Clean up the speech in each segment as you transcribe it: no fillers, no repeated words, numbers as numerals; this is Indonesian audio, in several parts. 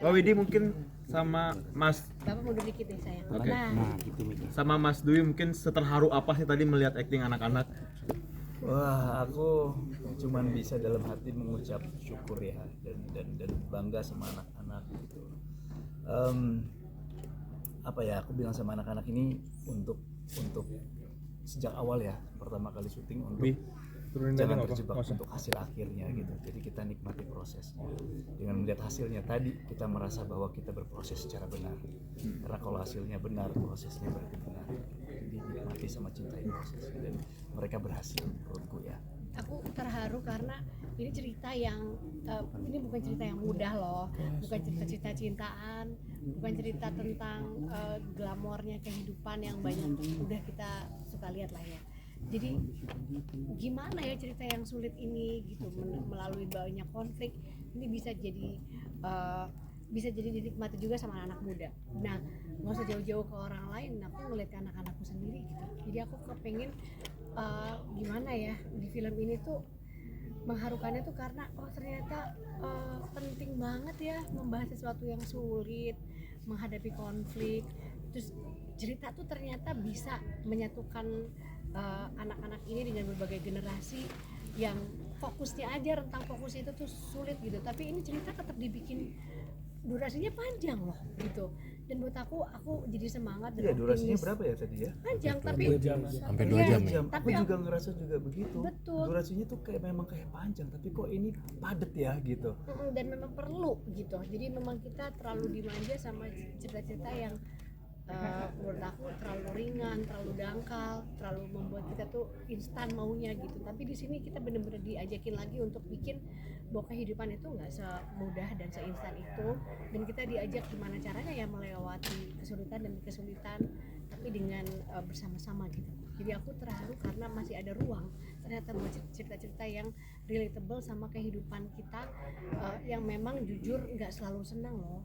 Mbak Widi mungkin sama Mas Bapak mundur dikit deh sayang. Oke. Nah, gitu Mika. sama Mas Dwi mungkin seterharu apa sih tadi melihat acting anak-anak? Wah, aku cuman bisa dalam hati mengucap syukur ya dan bangga sama anak-anak gitu. Apa ya, aku bilang sama anak-anak ini untuk sejak awal ya, pertama kali syuting untuk jangan terjebak untuk hasil akhirnya gitu. Jadi kita nikmati prosesnya. Dengan melihat hasilnya tadi kita merasa bahwa kita berproses secara benar. Karena kalau hasilnya benar, prosesnya berarti benar. Jadi nikmati sama cintai prosesnya dan mereka berhasil menurutku ya. aku terharu karena ini cerita yang ini bukan cerita yang mudah loh, bukan cerita cintaan, bukan cerita tentang glamornya kehidupan yang banyak udah kita suka lihat lah ya. Jadi gimana ya cerita yang sulit ini gitu melalui banyak konflik ini bisa jadi dinikmati juga sama anak muda. Nah, nggak usah jauh-jauh ke orang lain, aku ngeliat ke anak-anakku sendiri gitu. Jadi aku kepengen gimana ya di film ini tuh mengharukannya tuh karena ternyata penting banget ya membahas sesuatu yang sulit, menghadapi konflik. Terus cerita tuh ternyata bisa menyatukan anak-anak ini dengan berbagai generasi yang fokusnya aja rentang fokusnya itu tuh sulit gitu, tapi ini cerita tetap dibikin durasinya panjang loh gitu. Dan buat aku jadi semangat dan Iya, durasinya optimis. berapa ya tadi ya? Panjang tapi Sampai 2 iya, jam ya. Aku tapi juga ngerasa juga begitu. Betul. Durasinya tuh memang kayak panjang, tapi kok ini padat ya gitu. dan memang perlu gitu. Jadi memang kita terlalu dimanja sama cerita-cerita yang menurut aku terlalu ringan, terlalu dangkal, terlalu membuat kita tuh instan maunya gitu. Tapi di sini kita benar-benar diajakin lagi untuk bikin bahwa kehidupan itu nggak semudah dan seinstan itu, dan kita diajak gimana caranya ya melewati kesulitan demi kesulitan, tapi dengan bersama-sama gitu. Jadi aku terharu karena masih ada ruang ternyata buat cerita-cerita yang relatable sama kehidupan kita yang memang jujur nggak selalu senang loh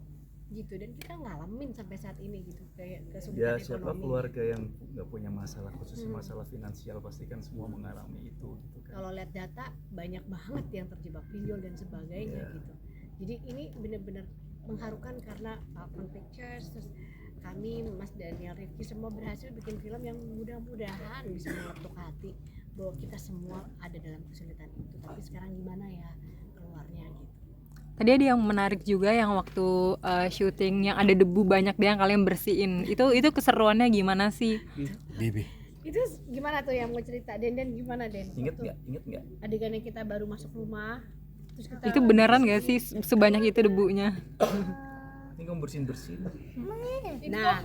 gitu, dan kita ngalamin sampai saat ini gitu kayak Ya kesulitan siapa ekonomi. keluarga yang nggak punya masalah, khususnya masalah finansial, pasti kan semua mengalami itu gitu kan. Kalau lihat data banyak banget yang terjebak pinjol dan sebagainya gitu. Jadi ini benar-benar mengharukan karena Alpha Pictures, terus kami Mas Daniel, Rifki semua berhasil bikin film yang mudah-mudahan bisa mengetuk hati bahwa kita semua ada dalam kesulitan itu, tapi sekarang gimana ya keluarnya gitu. Tadi ada yang menarik juga yang waktu syuting yang ada debu banyak deh yang kalian bersihin. Itu keseruannya gimana sih? Bibi. Itu gimana tuh yang mau cerita? Den gimana Den? Ingat Waktu nggak? adegan yang kita baru masuk rumah terus kita Itu beneran gak sih sebanyak itu debunya? Ini kamu bersin. Nah,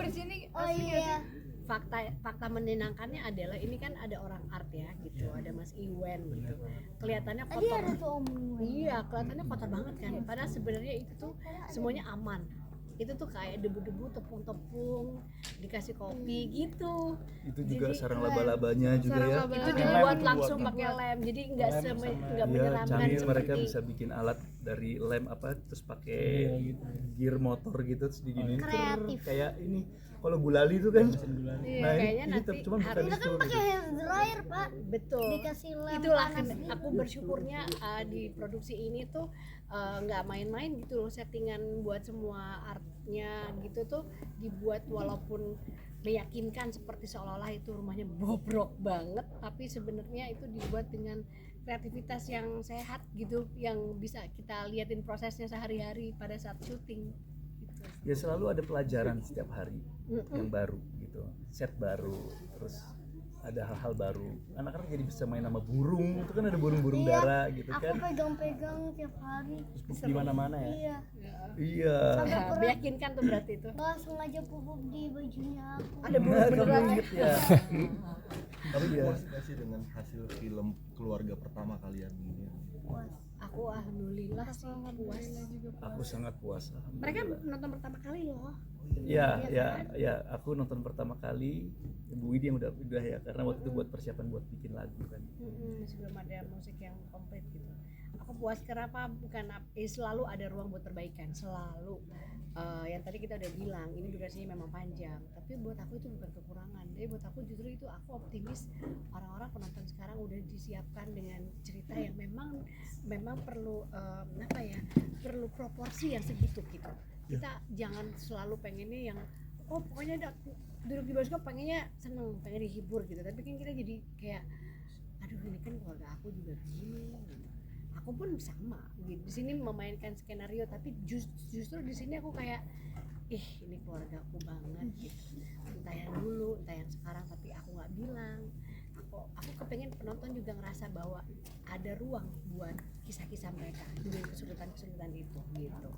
Oh iya. fakta menyenangkannya adalah ini kan ada orang art ya gitu, ada Mas Iwen gitu, kelihatannya Tadi kotor. ada tuh Om Iwan. Iya, kelihatannya kotor banget kan, padahal sebenarnya itu tuh semuanya aman. Itu tuh kayak debu-debu, tepung-tepung, dikasih kopi gitu. Itu juga Jadi, sarang laba-labanya juga sarang ya. laba itu dibuat langsung pakai lem, jadi nggak Ya, menyeramkan canggih mereka seperti bisa bikin alat dari lem terus pakai gear motor gitu terus diginiin Kreatif. kayak ini kalau gulali itu kan. Iya, Nah, kayaknya ini nanti cuma bukan harus Kita kan itu. pakai hair dryer, Pak. betul. Dikasih lem Itulah panas kan gitu. aku bersyukurnya di produksi ini tuh nggak main-main gitu loh, settingan buat semua artnya gitu tuh dibuat walaupun meyakinkan seperti seolah-olah itu rumahnya bobrok banget, tapi sebenarnya itu dibuat dengan kreativitas yang sehat gitu, yang bisa kita liatin prosesnya sehari-hari pada saat syuting gitu. Ya selalu ada pelajaran setiap hari yang baru gitu, set baru, terus ada hal-hal baru. Anak-anak jadi bisa main sama burung, itu kan ada burung-burung Iya, dara gitu Aku kan. pegang-pegang tiap hari. Terus di mana-mana ya. Iya. Iya. Meyakinkan tuh berarti itu. Gak sengaja pupuk di bajunya aku. Ada burung Kamu beneran ya. inget ya. Tapi puas gak sih dengan hasil film keluarga pertama kalian ini? Puas. Aku alhamdulillah sih puas. Aku sangat puas. Mereka alhamdulillah. nonton pertama kali loh. Ya, aku nonton pertama kali Ibu Widi yang udah ya, karena waktu itu buat persiapan buat bikin lagu kan. Sebelum ada musik yang komplit gitu. Aku puas kenapa? Bukan selalu ada ruang buat perbaikan, selalu. Yang tadi kita udah bilang ini durasinya memang panjang, tapi buat aku itu bukan kekurangan. Jadi buat aku justru itu aku optimis orang-orang penonton sekarang udah disiapkan dengan cerita yang memang perlu perlu proporsi yang segitu gitu. kita jangan selalu pengennya yang pokoknya duduk di bioskop pengennya seneng, pengen dihibur gitu, tapi kan kita jadi kayak aduh ini kan keluarga aku juga begini gitu. Aku pun sama gitu. Di sini memainkan skenario, tapi justru di sini aku kayak ini keluarga aku banget gitu. Entah yang dulu, entah yang sekarang, tapi aku nggak bilang. Aku kepengen penonton juga ngerasa bahwa ada ruang buat kisah-kisah mereka dengan kesulitan-kesulitan itu gitu.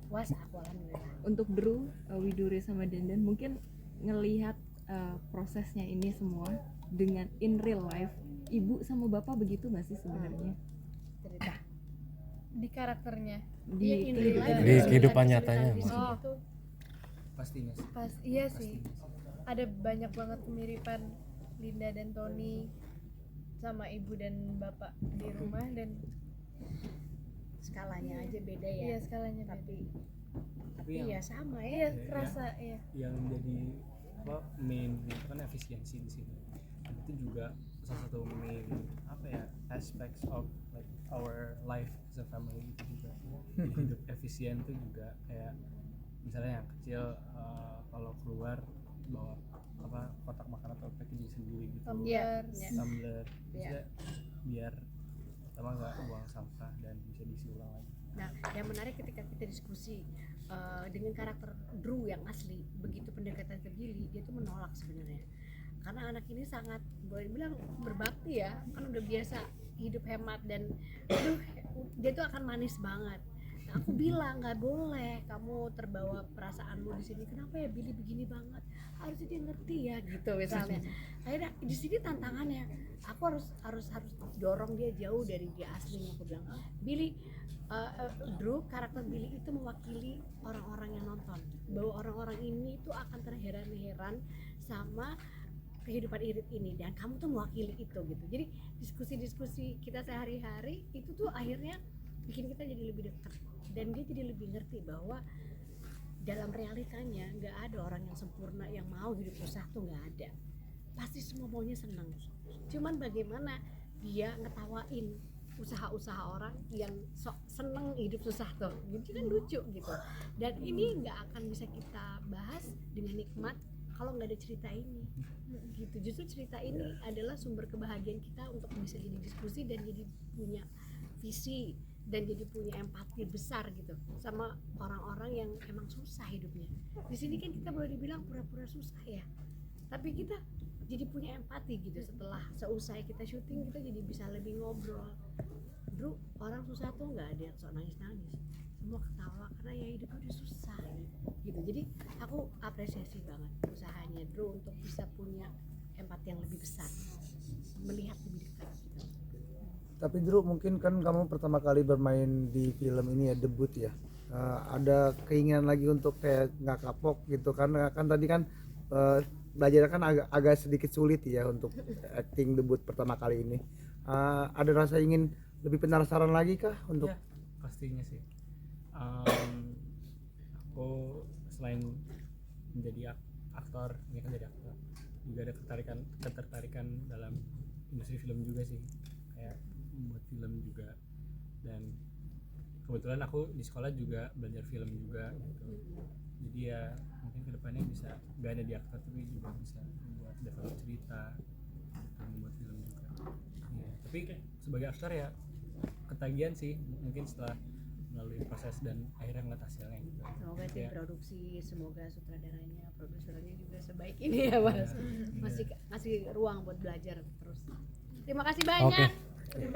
Puas aku alhamdulillah. Untuk Drew, Widuri sama Dandan mungkin ngelihat prosesnya ini semua dengan in real life, ibu sama bapak begitu nggak sih sebenarnya? Cerita Di karakternya. Di in real life, Di kehidupan kesulitan-kesulitan nyatanya. di sini tuh Pastinya sih. Iya sih. Ada banyak banget kemiripan Linda dan Tony sama ibu dan bapak di rumah, dan skalanya aja beda ya. iya skalanya beda. Tapi yang ya sama Iya, ya. kerasa ya. yang jadi main itu kan efisiensi di sini. Dan itu juga salah satu main aspects of like our life as a family itu juga. Jadi hidup efisien tuh juga kayak misalnya yang kecil kalau keluar bawa kotak makan atau packaging sendiri gitu, Tumbler. Iya. tumbler, Iya. maksudnya biar pertama nggak buang sampah dan bisa diisi ulang lagi. Nah, yang menarik ketika kita diskusi dengan karakter Drew yang asli, begitu pendekatan ke Billy, dia tuh menolak sebenarnya. Karena anak ini sangat, boleh bilang berbakti ya, kan udah biasa hidup hemat dan dia tuh akan manis banget. Nah, aku bilang nggak boleh kamu terbawa perasaanmu di sini. Kenapa ya Billy begini banget? Harusnya dia ngerti ya gitu misalnya. Akhirnya di sini tantangannya, aku harus dorong dia jauh dari dia aslinya. Aku bilang Billy, Drew, karakter Billy itu mewakili orang-orang yang nonton, bahwa orang-orang ini tuh akan terheran-heran sama kehidupan irit ini, dan kamu tuh mewakili itu gitu. Jadi diskusi-diskusi kita sehari-hari itu tuh akhirnya bikin kita jadi lebih dekat, dan dia jadi lebih ngerti bahwa dalam realitanya nggak ada orang yang sempurna yang mau hidup susah tuh nggak ada. Pasti semua maunya senang. Cuman bagaimana dia ngetawain usaha-usaha orang yang sok seneng hidup susah tuh, gitu kan lucu gitu. Dan ini nggak akan bisa kita bahas dengan nikmat kalau nggak ada cerita ini gitu. Justru cerita ini adalah sumber kebahagiaan kita untuk bisa jadi diskusi dan jadi punya visi dan jadi punya empati besar gitu sama orang-orang yang emang susah hidupnya. Di sini kan kita boleh dibilang pura-pura susah ya, tapi kita jadi punya empati gitu. Setelah seusai kita syuting, kita jadi bisa lebih ngobrol. Drew, orang susah tuh nggak ada yang sok nangis-nangis, semua ketawa karena ya hidup udah susah gitu. Jadi aku apresiasi banget usahanya Drew untuk bisa punya empati yang lebih besar, melihat lebih dekat gitu. Tapi Drew, mungkin kan kamu pertama kali bermain di film ini ya, debut ya. Ada keinginan lagi untuk kayak nggak kapok gitu, karena kan tadi kan belajar kan agak sedikit sulit ya untuk acting debut pertama kali ini. Ada rasa ingin lebih penasaran lagi kah untuk? Ya, pastinya sih. Aku selain menjadi aktor, ini kan jadi aktor, juga ada ketertarikan dalam industri film juga sih, kayak membuat film juga. Dan kebetulan aku di sekolah juga belajar film juga gitu. Jadi ya mungkin kedepannya bisa gak ada di aktor tapi juga bisa membuat develop cerita gitu, membuat film juga ya. Tapi sebagai aktor ya ketagihan sih mungkin setelah melalui proses dan akhirnya ngeliat hasilnya gitu. Semoga tim Ya. produksi, semoga sutradaranya, produsernya juga sebaik ini ya Mas. Masih ngasih ruang buat belajar terus. Terima kasih banyak. Oke. Udah